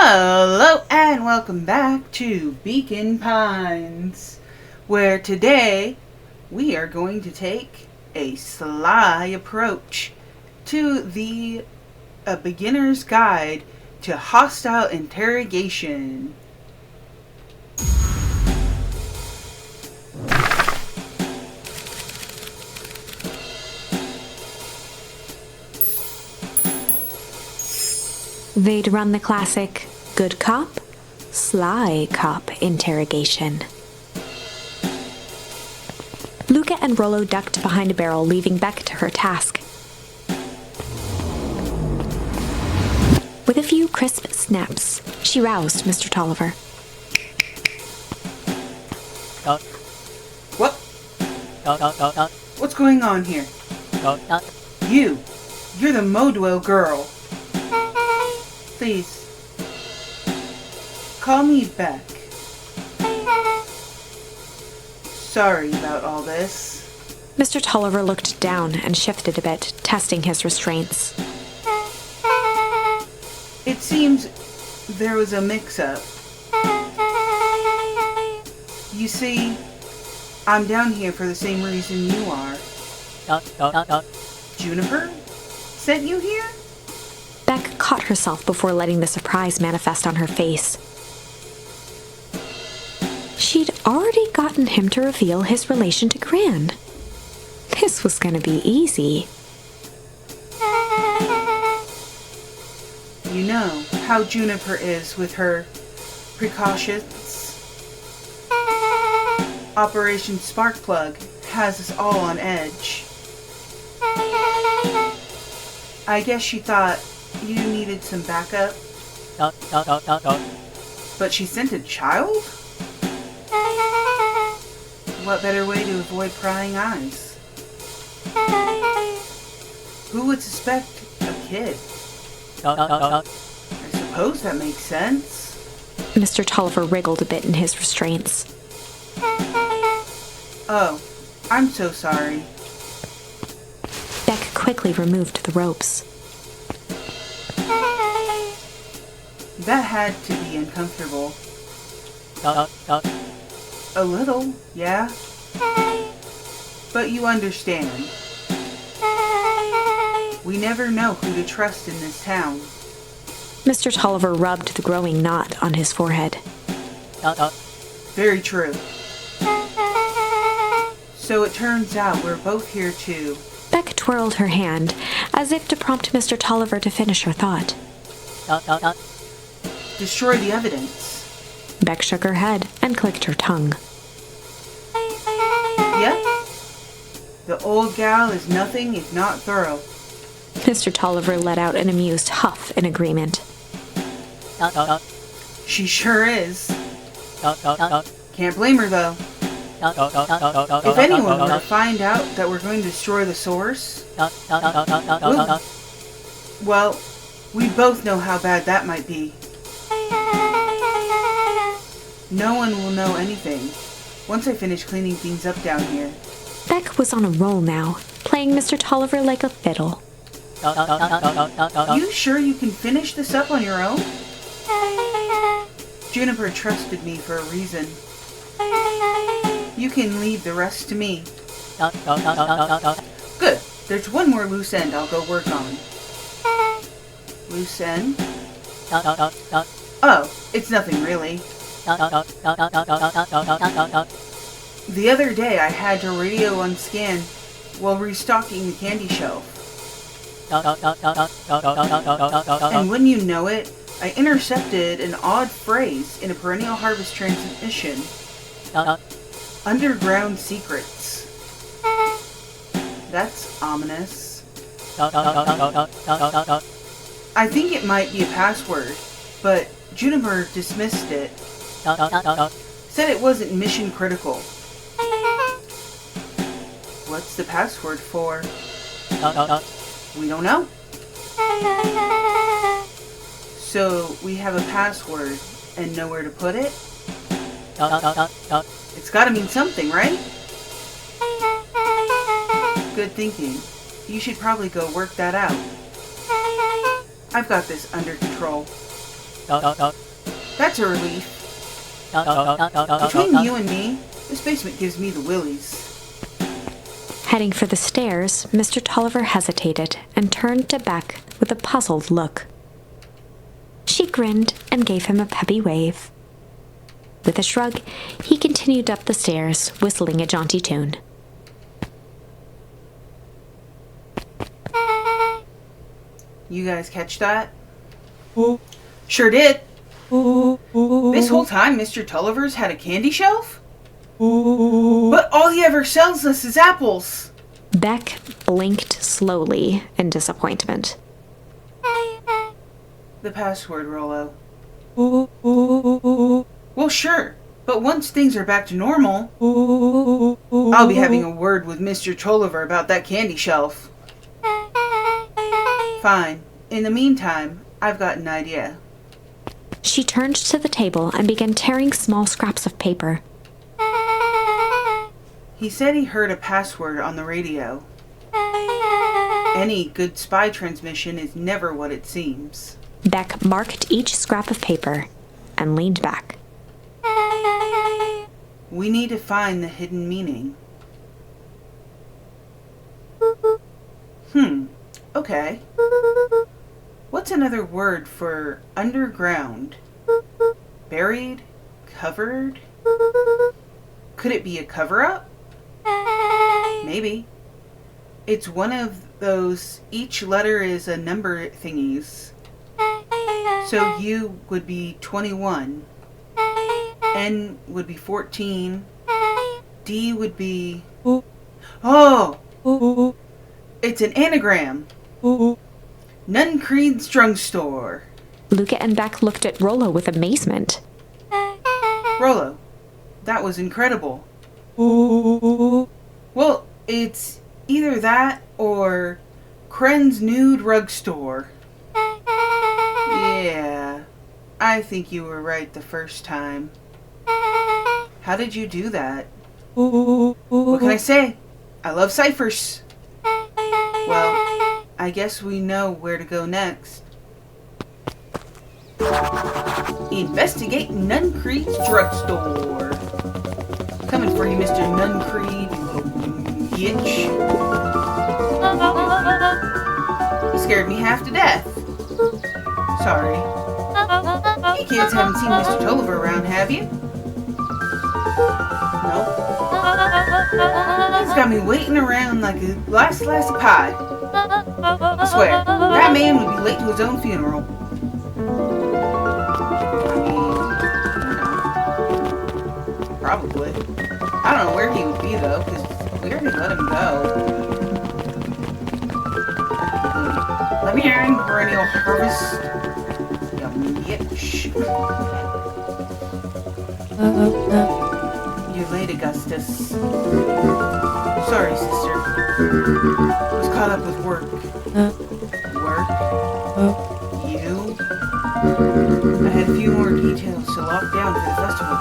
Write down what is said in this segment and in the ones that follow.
Hello and welcome back to Beacon Pines, where today we are going to take a sly approach to a beginner's guide to hostile interrogation. They'd run the classic good cop, sly cop interrogation. Luca and Rollo ducked behind a barrel, leaving Beck to her task. With a few crisp snaps, she roused Mr. Tolliver. What? What's going on here? You're the Modwell girl. Please, call me Beck. Sorry about all this. Mr. Tolliver looked down and shifted a bit, testing his restraints. It seems there was a mix-up. You see, I'm down here for the same reason you are. Juniper sent you here? Beck caught herself before letting the surprise manifest on her face. She'd already gotten him to reveal his relation to Gran. This was going to be easy. You know how Juniper is with her precautions. Operation Sparkplug has us all on edge. I guess she thought you needed some backup. But she sent a child? What better way to avoid prying eyes? Who would suspect a kid? I suppose that makes sense. Mr. Tolliver wriggled a bit in his restraints. Oh, I'm so sorry. Beck quickly removed the ropes. That had to be uncomfortable. A little, yeah. But you understand. We never know who to trust in this town. Mr. Tolliver rubbed the growing knot on his forehead. Very true. So it turns out we're both here too. Beck twirled her hand, as if to prompt Mr. Tolliver to finish her thought. Destroy the evidence. Beck shook her head and clicked her tongue. Yep. The old gal is nothing if not thorough. Mr. Tolliver let out an amused huff in agreement. She sure is. Can't blame her though. If anyone were to find out that we're going to destroy the source, well, we both know how bad that might be. No one will know anything once I finish cleaning things up down here. Beck was on a roll now, playing Mr. Tolliver like a fiddle. You sure you can finish this up on your own? Juniper trusted me for a reason. You can leave the rest to me. Good. There's one more loose end I'll go work on. Loose end? Oh, it's nothing really. The other day I had to radio unscan while restocking the candy shelf. And when you know it, I intercepted an odd phrase in a perennial harvest transmission. Underground secrets. That's ominous. I think it might be a password, but Juniper dismissed it. Said it wasn't mission critical. What's the password for? We don't know. So we have a password and nowhere to put it? It's gotta mean something, right? Good thinking. You should probably go work that out. I've got this under control. That's a relief. Between you and me, this basement gives me the willies. Heading for the stairs, Mr. Tolliver hesitated and turned to Beck with a puzzled look. She grinned and gave him a peppy wave. With a shrug, he continued up the stairs, whistling a jaunty tune. You guys catch that? Sure did. This whole time Mr. Tulliver's had a candy shelf? But all he ever sells us is apples. Beck blinked slowly in disappointment. The password, Rollo. Well, sure. But once things are back to normal, I'll be having a word with Mr. Tolliver about that candy shelf. Fine. In the meantime, I've got an idea. She turned to the table and began tearing small scraps of paper. He said he heard a password on the radio. Any good spy transmission is never what it seems. Beck marked each scrap of paper and leaned back. We need to find the hidden meaning. Okay. What's another word for underground? Buried? Covered? Could it be a cover-up? Maybe. It's one of those, each letter is a number thingies. So U would be 21. N would be 14. D would be... Oh! It's an anagram. Nuncreed's Drugstore. Luca and Beck looked at Rollo with amazement. Rollo, that was incredible. Well, it's either that or Kren's New Drugstore. Yeah, I think you were right the first time. How did you do that? What can I say? I love ciphers. Well, I guess we know where to go next. Investigate Nuncreed's Drugstore. Coming for you, Mr. Nuncreed. Bitch. You scared me half to death. Sorry. You kids haven't seen Mr. Tolliver around, have you? Nope. He's got me waiting around like a last slice of pie. I swear, that man would be late to his own funeral. Probably. I don't know where he would be, though, because we already let him go. Let me in, perennial harvest. You bitch. You're late, Augustus. Sorry, sister. I was caught up with work. Work? You? I had a few more details to lock down for the festival.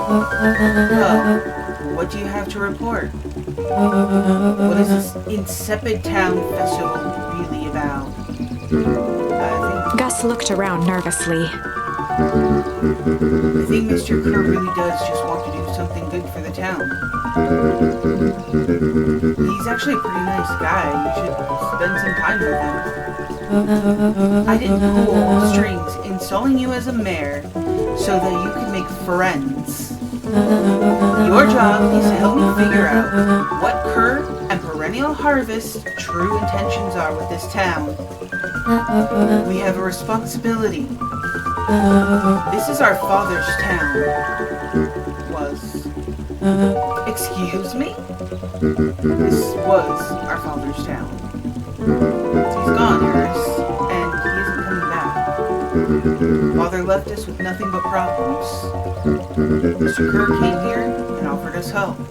Well, what do you have to report? What is this Insipid Town Festival really about? Gus looked around nervously. I think Mr. Kerr really does just want to do something good for the town. He's actually a pretty nice guy. You should spend some time with him. I didn't pull strings installing you as a mayor so that you could make friends. Your job is to help me figure out what Kerr and Perennial Harvest's true intentions are with this town. We have a responsibility. This is our father's town. Was. Excuse me? This was our father's town. He's gone, Harris, and he isn't coming back. Father left us with nothing but problems. Mr. Kerr came here and offered us help. We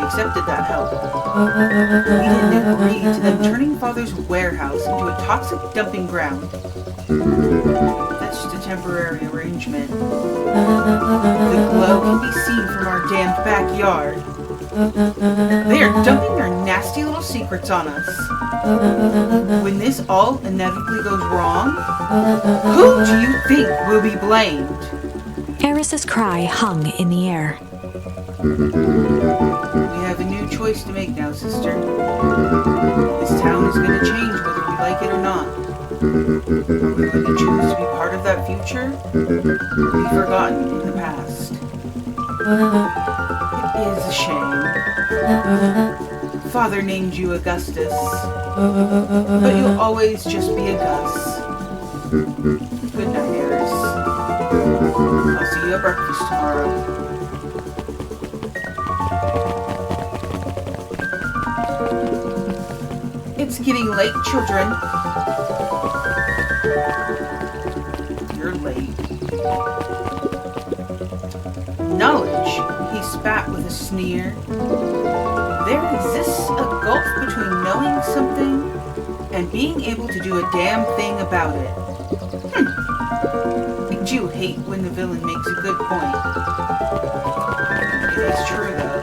accepted that help. We didn't agree to them turning Father's warehouse into a toxic dumping ground. That's just a temporary arrangement. The glow can be seen from our damned backyard. They are dumping their nasty little secrets on us. When this all inevitably goes wrong, who do you think will be blamed? Eris's cry hung in the air. We have a new choice to make now, sister. This town is going to change whether we like it or not. Are we going to choose to be part of that future, or be forgotten in the past? It is a shame. Father named you Augustus, but you'll always just be a Gus. Good night, Eris. I'll see you at breakfast tomorrow. It's getting late, children. You're late. Knowledge, he spat with a sneer. There exists a gulf between knowing something and being able to do a damn thing about it. I do hate when the villain makes a good point. It is true, though.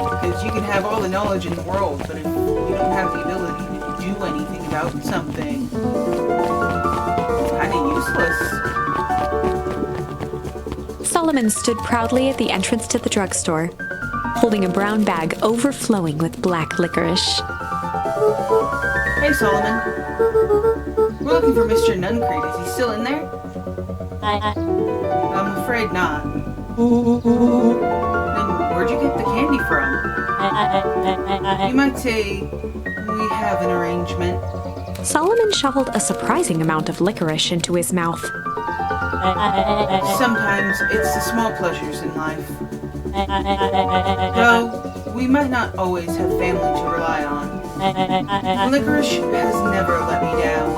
Because you can have all the knowledge in the world, but if you don't have the ability to do anything about something, it's kind of useless. Solomon stood proudly at the entrance to the drugstore, holding a brown bag overflowing with black licorice. Hey, Solomon. We're looking for Mr. Nuncreed. Is he still in there? I'm afraid not. Then where'd you get the candy from? You might say we have an arrangement. Solomon shoveled a surprising amount of licorice into his mouth. Sometimes it's the small pleasures in life. Though, we might not always have family to rely on. Licorice has never let me down.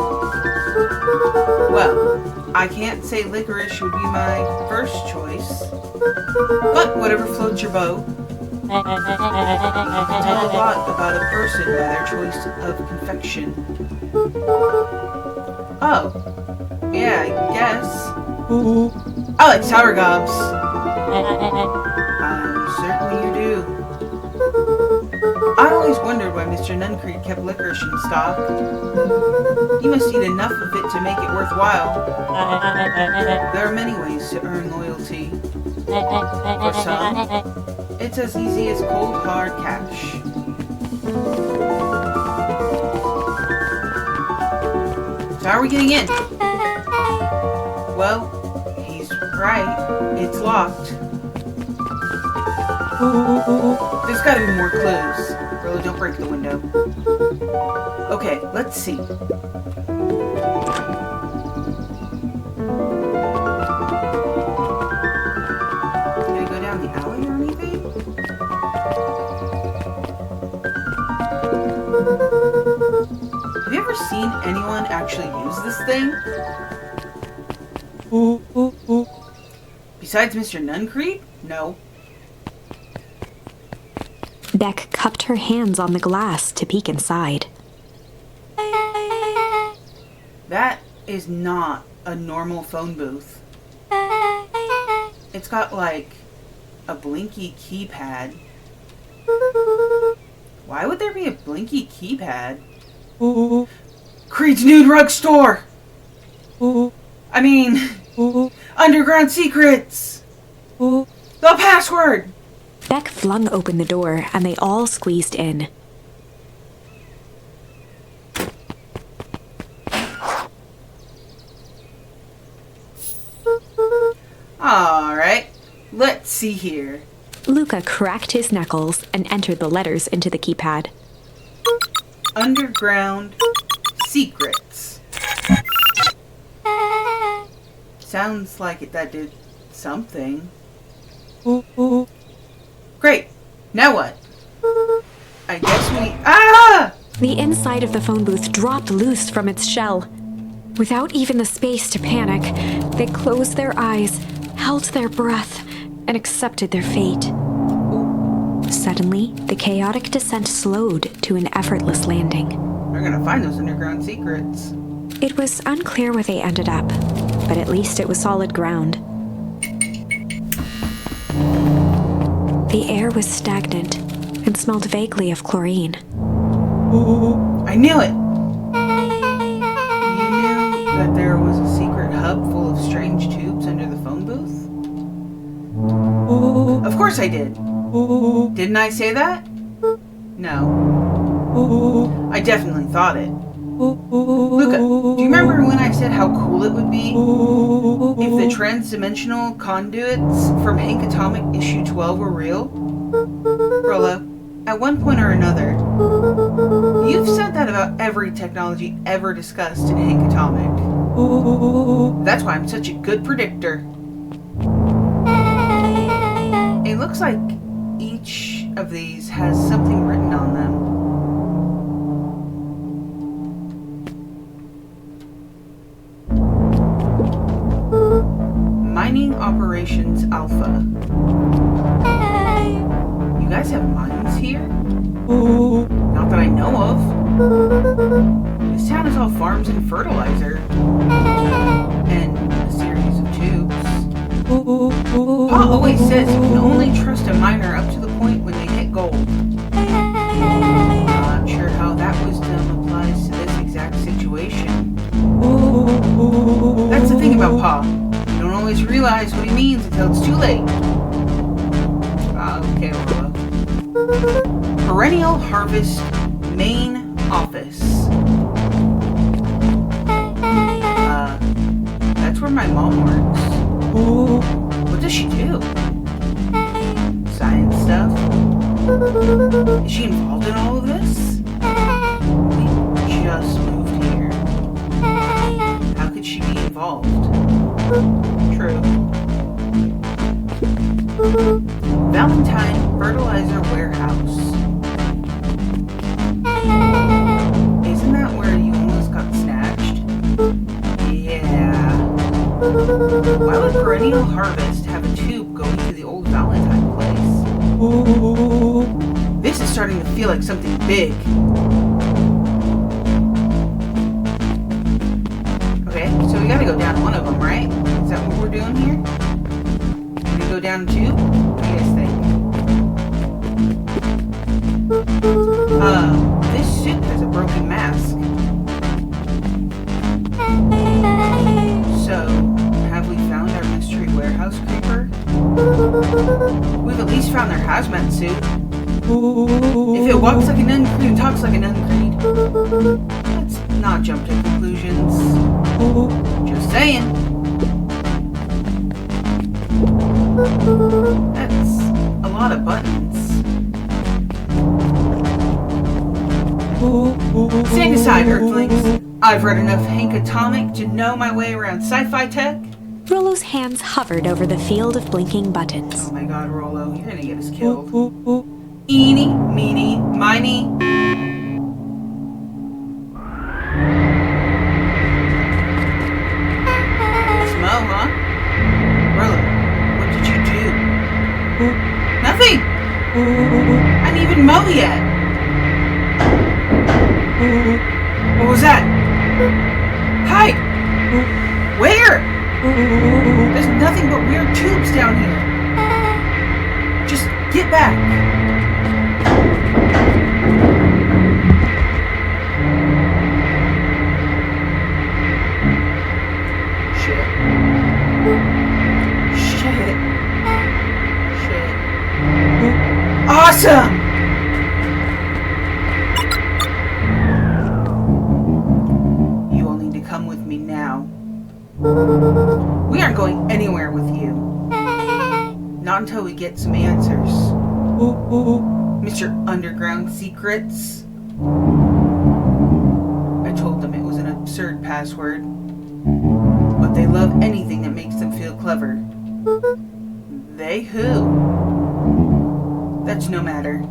Well, I can't say licorice would be my first choice, but whatever floats your boat. You can tell a lot about a person by their choice of confection. Oh, yeah, I guess. I like sour gobs. I'm certain you do. I always wondered why Mr. Nuncreed kept licorice in stock. You must eat enough of it to make it worthwhile. There are many ways to earn loyalty. For some, it's as easy as cold, hard cash. So how are we getting in? Well, he's right. It's locked. There's gotta be more clues. Really, don't break the window. Okay, let's see. Can I go down the alley or anything? Have you ever seen anyone actually use this thing? Besides Mr. Nuncreed? No. Beck cupped her hands on the glass to peek inside. That is not a normal phone booth. It's got like a blinky keypad. Why would there be a blinky keypad? Creed's new drugstore! I mean, underground secrets! The password! Beck flung open the door and they all squeezed in. Alright, let's see here. Luca cracked his knuckles and entered the letters into the keypad. Underground secrets. Sounds like that did something. Great. Now what? I guess we... Ah! The inside of the phone booth dropped loose from its shell. Without even the space to panic, they closed their eyes, held their breath, and accepted their fate. Suddenly, the chaotic descent slowed to an effortless landing. We're gonna find those underground secrets. It was unclear where they ended up, but at least it was solid ground. The air was stagnant and smelled vaguely of chlorine. I knew it! You knew that there was a secret hub full of strange tubes under the phone booth? Of course I did. Didn't I say that? No. I definitely thought it. Luca, do you remember when I said how cool it would be if the transdimensional conduits from Hank Atomic issue 12 were real? Rollo, at one point or another, you've said that about every technology ever discussed in Hank Atomic. That's why I'm such a good predictor. It looks like each of these has something written on them. Mining Operations Alpha. You guys have mines here? Not that I know of. This town is all farms and fertilizer. And a series of tubes. Pa always says you can only trust a miner up to the point when they hit gold. Not sure how that wisdom applies to this exact situation. That's the thing about Pa. You don't always realize what he means until it's too late. Okay, Lola. Perennial Harvest Main Office. That's where my mom works. What does she do? Science stuff? Is she involved in all of this? We just moved here. How could she be involved? True. Valentine Fertilizer Warehouse. Isn't that where you almost got snatched? Yeah. Why would Perennial Harvest have a tube going to the old Valentine place? This is starting to feel like something big. Okay, so we gotta go down one of them, right? Is that what we're doing here? We go down two? What do you guys think? This suit has a broken mask. So, have we found our mystery warehouse creeper? We've at least found their hazmat suit. If it walks like an uncreed and talks like an uncreed, let's not jump to conclusions. Just saying. That's a lot of buttons. Stand aside, Earthlings. I've read enough Hank Atomic to know my way around sci-fi tech. Rollo's hands hovered over the field of blinking buttons. Oh my god, Rollo, you're gonna get us killed. Eeny, meeny, miny. Smell, huh? Rollo, what did you do? Nothing! I didn't even mow yet. What was that? Hide! Where? There's nothing but weird tubes down here. Just get back. Shit. Awesome! You all need to come with me now. We aren't going anywhere with you. Not until we get some answers. Mr. Underground Secrets. I told them it was an absurd password. But they love anything that makes them feel clever. They who? That's no matter.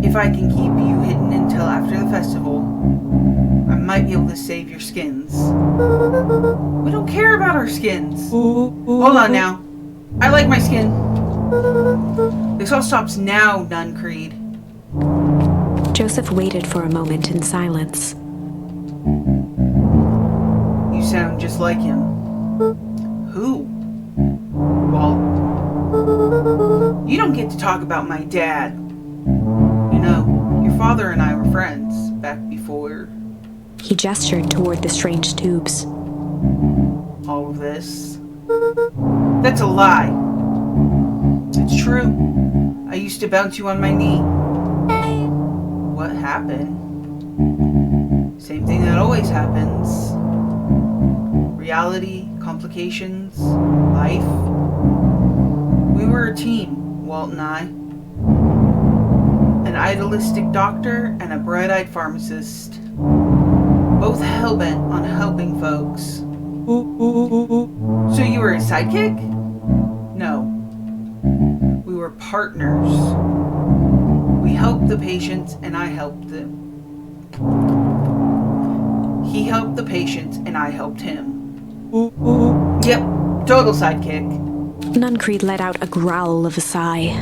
If I can keep you hidden until after the festival, I might be able to save your skins. We don't care about our skins. Hold on now. I like my skin. This all stops now, Nun Creed. Joseph waited for a moment in silence. You sound just like him. Who? Well, you don't get to talk about my dad. You know, your father and I were friends back before He gestured toward the strange tubes. all of this. That's a lie. It's true. I used to bounce you on my knee. What happened? Same thing that always happens. Reality, complications, life. We were a team, Walt and I. An idealistic doctor and a bright-eyed pharmacist. Both hell-bent on helping folks. So you were a sidekick? No. We were partners. We helped the patients and I helped them. He helped the patients and I helped him. Yep, total sidekick. Nuncreed let out a growl of a sigh.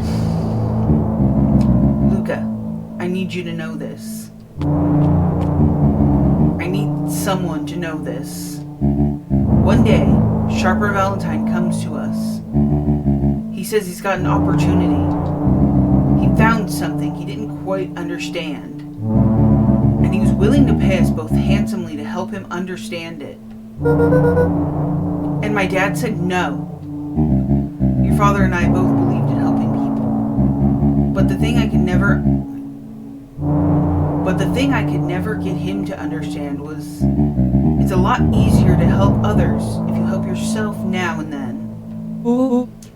Luca, I need you to know this. I need someone to know this. One day, Sharper Valentine comes to us. He says he's got an opportunity. He found something he didn't quite understand. And he was willing to pay us both handsomely to help him understand it. And my dad said no. Your father and I both believed in helping people. But the thing I could never get him to understand was it's a lot easier to help others if you help yourself now and then.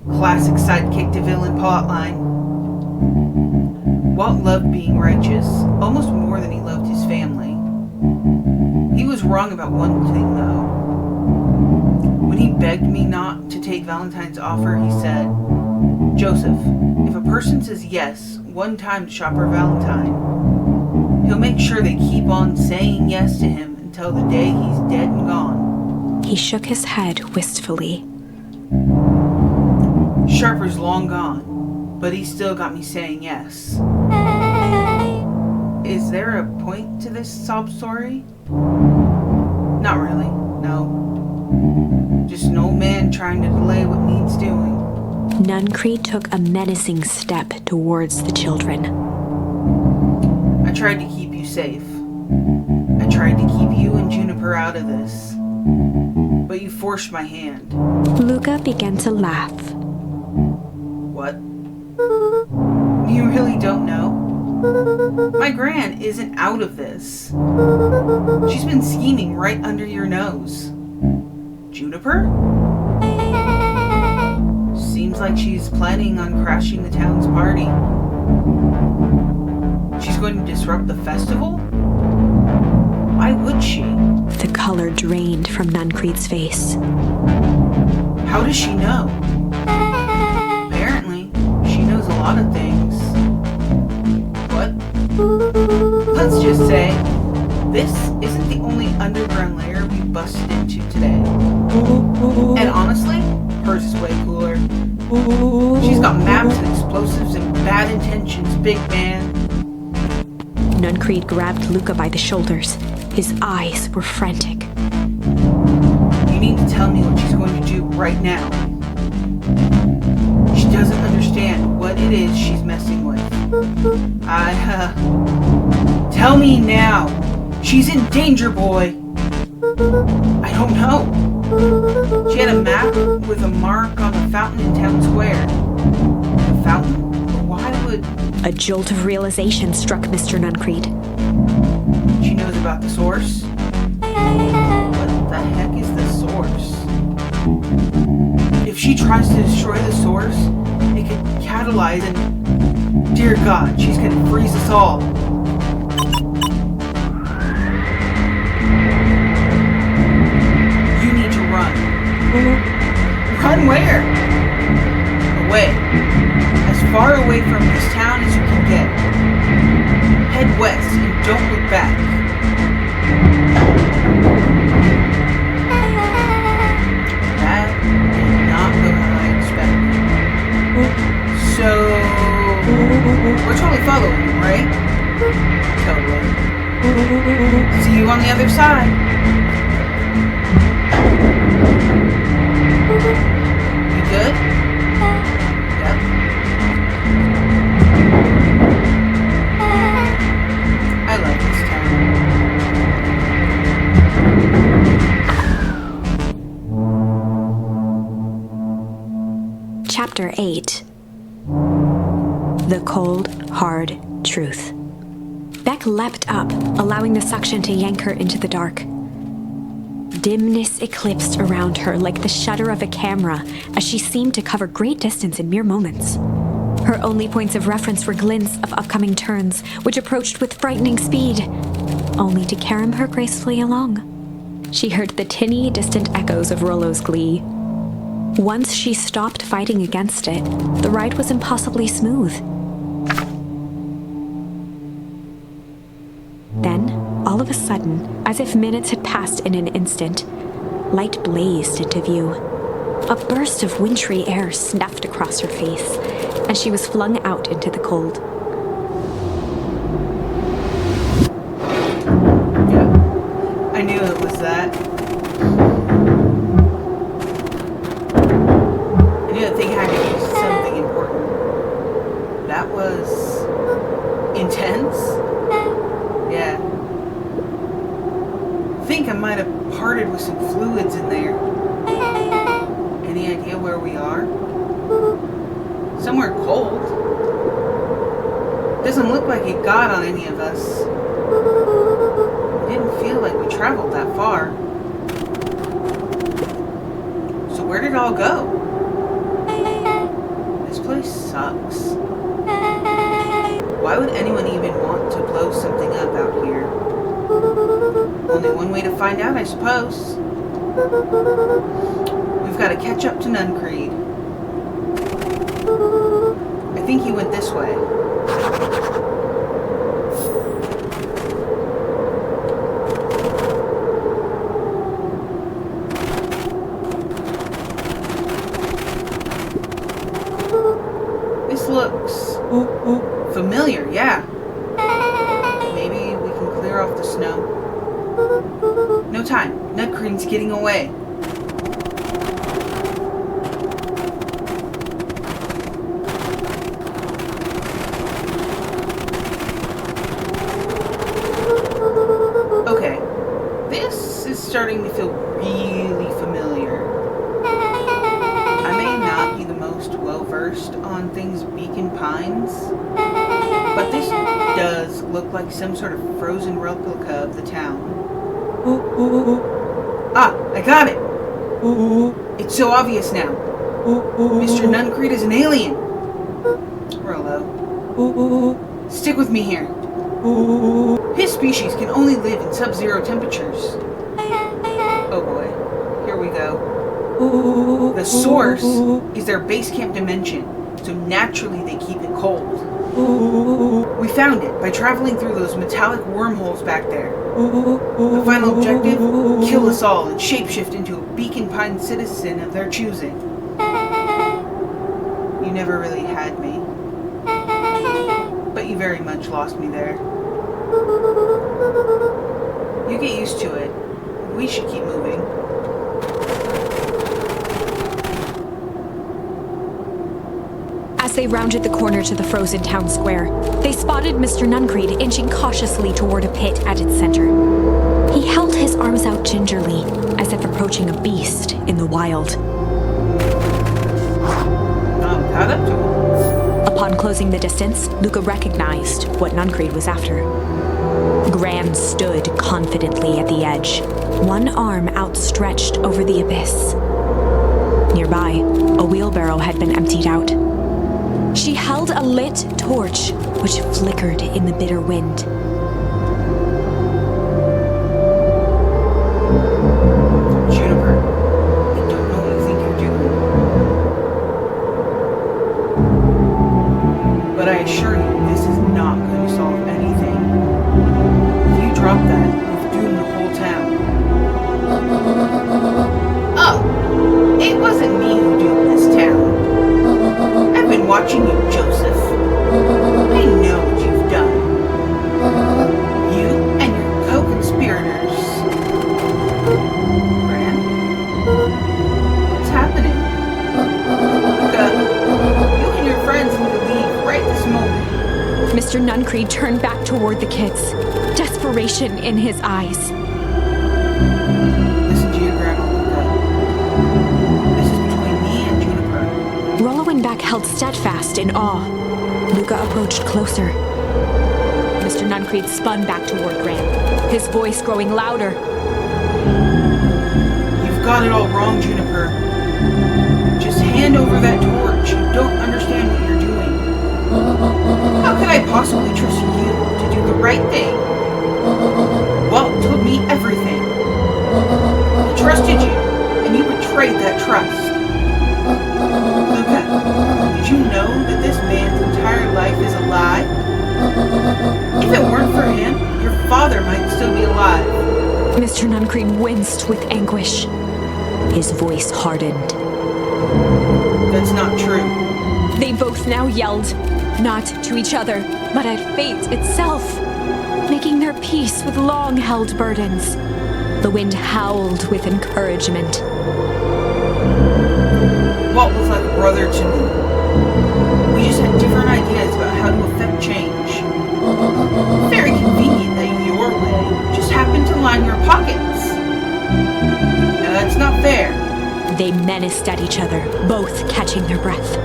Classic sidekick to villain plotline. Walt loved being righteous, almost more than he loved his family. He was wrong about one thing, though. When he begged me not to take Valentine's offer, he said, Joseph, if a person says yes one time to Shopper Valentine, he'll make sure they keep on saying yes to him until the day he's dead and gone. He shook his head wistfully. Sharper's long gone, but he still got me saying yes. Is there a point to this sob story? Not really, no. Just an old man trying to delay what needs doing. Nuncreed took a menacing step towards the children. I tried to keep you safe. I tried to keep you and Juniper out of this. But you forced my hand. Luca began to laugh. What? You really don't know? My Gran isn't out of this. She's been scheming right under your nose. Juniper? Seems like she's planning on crashing the town's party. She's going to disrupt the festival? Why would she? The color drained from Nuncreed's face. How does she know? Apparently, she knows a lot of things. What? Let's just say, this isn't the only underground layer we busted into today. And honestly, hers is way cooler. She's got maps and explosives and bad intentions, big man. Nuncreed grabbed Luca by the shoulders. His eyes were frantic. You need to tell me what she's going to do right now. She doesn't understand what it is she's messing with. Tell me now. She's in danger, boy. I don't know. She had a map with a mark on the fountain in town square. The fountain? Why would... A jolt of realization struck Mr. Nuncreed. She knows about the source? What the heck is the source? If she tries to destroy the source, it could catalyze and... Dear God, she's gonna freeze us all. You need to run. Run where? Away. As far away from this town as you can get. Head west and don't look back. That did not go how I expected. So, we're totally following you, right? Totally. See you on the other side. You good? Yep. Chapter 8. The Cold, Hard Truth. Beck leapt up, allowing the suction to yank her into the dark. Dimness eclipsed around her like the shutter of a camera as she seemed to cover great distance in mere moments. Her only points of reference were glints of upcoming turns, which approached with frightening speed, only to carom her gracefully along. She heard the tinny, distant echoes of Rollo's glee. Once she stopped fighting against it, the ride was impossibly smooth. Then, all of a sudden, as if minutes had passed in an instant, light blazed into view. A burst of wintry air snuffed across her face, and she was flung out into the cold. I knew it was that. I knew that thing had to be something important. That was intense? Yeah. I think I might have parted with some fluids in there. Any idea where we are? Somewhere cold. Doesn't look like it got on any of us. Didn't feel like we traveled that far. So where did it all go? This place sucks. Why would anyone even want to blow something up out here? Only one way to find out, I suppose. We've got to catch up to Nuncreed. I think he went this way. Looks familiar, yeah. Maybe we can clear off the snow. No time. Nutcrean's getting away. Okay. This is starting to feel really familiar. I may not be the most well-versed on things Beacon Pines, but this does look like some sort of frozen replica of the town. Ah, I got it! It's so obvious now. Mr. Nuncreed is an alien! Rollo. Stick with me here. His species can only live in sub-zero temperatures. Oh boy. Here we go. The source is their base camp dimension, so naturally they keep it cold. We found it by traveling through those metallic wormholes back there. The final objective? Kill us all and shapeshift into a Beacon Pine citizen of their choosing. You never really had me. But you very much lost me there. You get used to it. We should keep moving. As they rounded the corner to the frozen town square, they spotted Mr. Nuncreed inching cautiously toward a pit at its center. He held his arms out gingerly, as if approaching a beast in the wild. Caught up to him. Upon closing the distance, Luca recognized what Nuncreed was after. Gran stood confidently at the edge, one arm outstretched over the abyss. Nearby, a wheelbarrow had been emptied out. She held a lit torch, which flickered in the bitter wind. Juniper, I don't know what you think you're doing. But I assure you, this is not going to solve anything. If you drop that, you've doomed the whole town. Oh, it wasn't me who doomed this town. I've been watching you, Joseph. I know what you've done. You and your co-conspirators. Gran? What's happening? Luca, you and your friends need to leave right this moment. Mr. Nuncreed turned back toward the kids, desperation in his eyes. Listen to your grandma, Luca. This is between me and Juniper. Rollo and Beck held steadfast in awe. Luca approached closer. Mr. Nuncreed spun back toward Graham, his voice growing louder. You've got it all wrong, Juniper. Just hand over that torch. You don't understand what you're doing. How could I possibly trust you to do the right thing? Walt told me everything. He trusted you, and you betrayed that trust. Luca, did you know that this man's entire life is a lie? If it weren't for him, your father might still be alive. Mr. Nuncreed winced with anguish. His voice hardened. That's not true. They both now yelled, not to each other, but at fate itself, making their peace with long-held burdens. The wind howled with encouragement. Walt was like a brother to me. We just had different ideas about how to affect change. Very convenient that your way just happened to line your pockets. Now that's not fair. They menaced at each other, both catching their breath.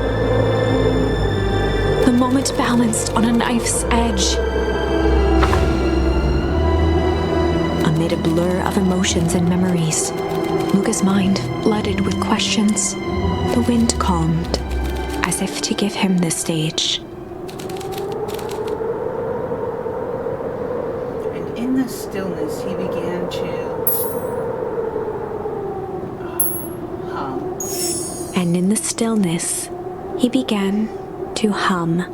The moment balanced on a knife's edge. Amid a blur of emotions and memories, Luca's mind flooded with questions. The wind calmed, as if to give him the stage. And in the stillness, he began to hum. And in the stillness, he began to hum.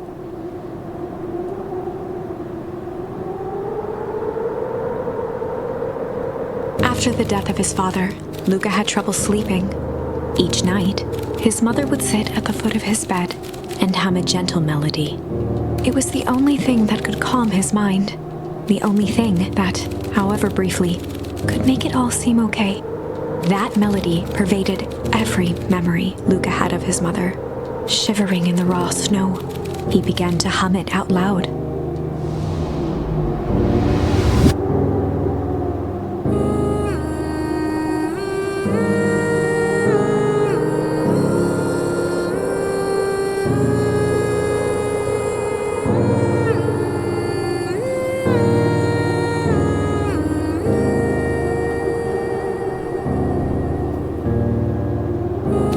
After the death of his father, Luca had trouble sleeping. Each night, his mother would sit at the foot of his bed and hum a gentle melody. It was the only thing that could calm his mind, the only thing that, however briefly, could make it all seem okay. That melody pervaded every memory Luca had of his mother. Shivering in the raw snow, he began to hum it out loud.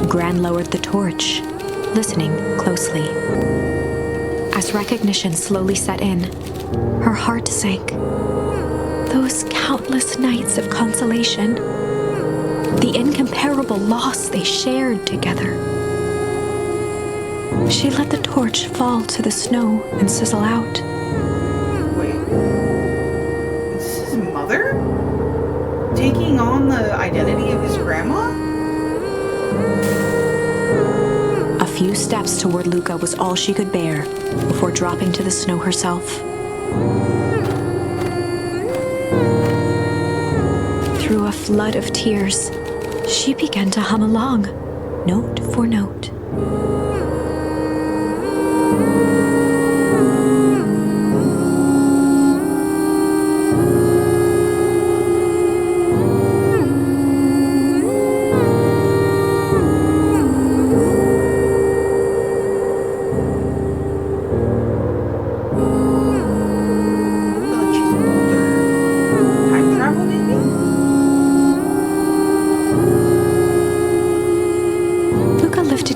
Gran lowered the torch, listening closely. As recognition slowly set in, her heart sank. Those countless nights of consolation, the incomparable loss they shared together. She let the torch fall to the snow and sizzle out. Wait. Is this his mother? Taking on the identity of his grandma? A few steps toward Luca was all she could bear before dropping to the snow herself. Through a flood of tears, she began to hum along, note for note.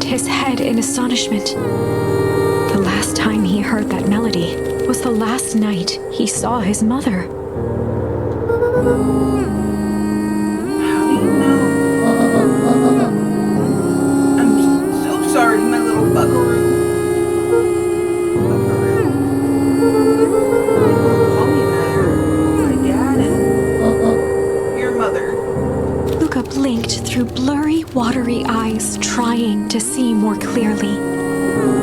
His head in astonishment. The last time he heard that melody was the last night he saw his mother. How do you know? I'm so sorry, my little buckaroo. Call me that. My dad and your mother. Luca blinked through blurry, watery eyes, trying to see more clearly.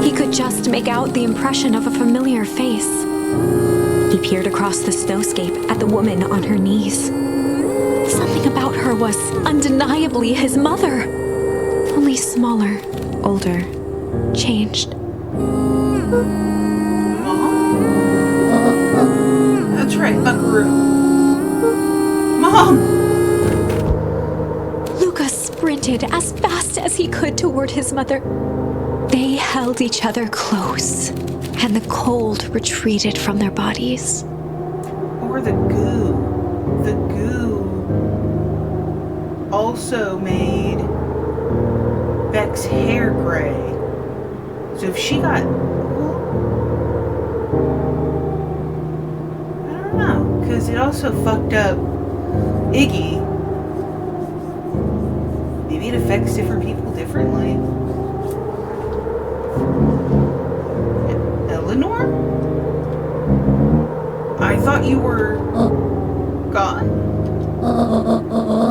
He could just make out the impression of a familiar face. He peered across the snowscape at the woman on her knees. Something about her was undeniably his mother, only smaller, older, changed. Mom? That's right, buckaroo. Mom! Luca sprinted as fast as he could toward his mother. They held each other close, and the cold retreated from their bodies. Or the goo. The goo also made Beck's hair gray. So if she got... I don't know. Because it also fucked up Iggy. Maybe it affects different people differently. Eleanor? I thought you were gone.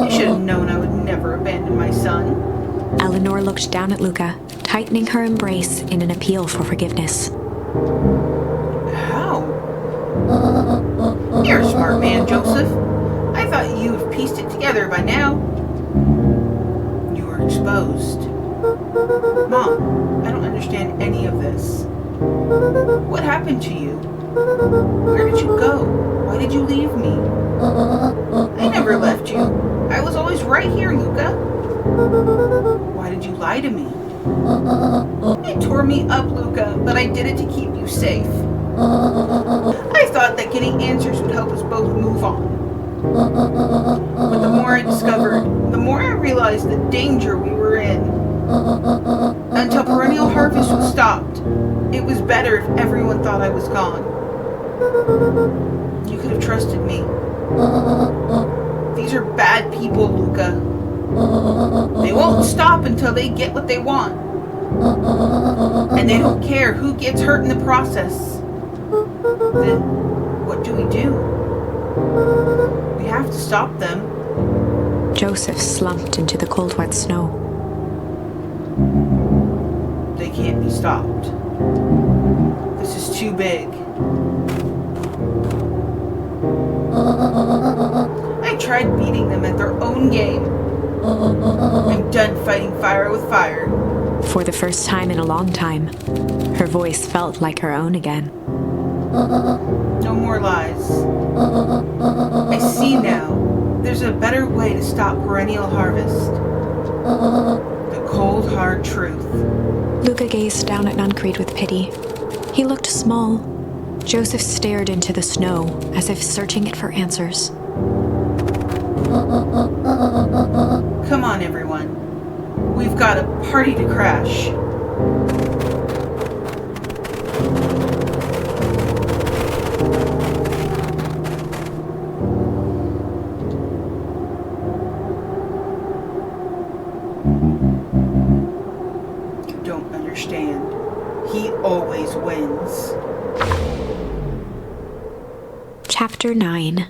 You should have known I would never abandon my son. Eleanor looked down at Luca, tightening her embrace in an appeal for forgiveness. How? You're a smart man, Joseph. I thought you have pieced it together by now. You were exposed. Mom, I don't understand any of this. What happened to you? Where did you go? Why did you leave me? I never left you. I was always right here, Luca. Why did you lie to me? It tore me up, Luca, but I did it to keep you safe. I thought that getting answers would help us both move on. But the more I discovered, the more I realized the danger we were in. Until perennial harvest was stopped, it was better if everyone thought I was gone. You could have trusted me. These are bad people, Luca. They won't stop until they get what they want. And they don't care who gets hurt in the process. Then, what do we do? We have to stop them. Joseph slumped into the cold, wet snow. They can't be stopped. This is too big. I tried beating them at their own game. I'm done fighting fire with fire. For the first time in a long time, her voice felt like her own again. No more lies. I see now. There's a better way to stop perennial harvest. The cold, hard truth. Luca gazed down at Nuncreed with pity. He looked small. Joseph stared into the snow, as if searching it for answers. Come on, everyone. We've got a party to crash. You don't understand. He always wins. Chapter 9.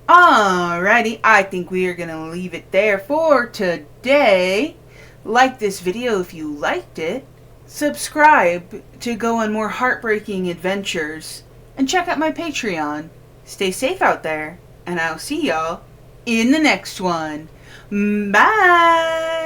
Alrighty, I think we are going to leave it there for today. Like this video if you liked it. Subscribe to go on more heartbreaking adventures. And check out my Patreon. Stay safe out there. And I'll see y'all in the next one. Bye!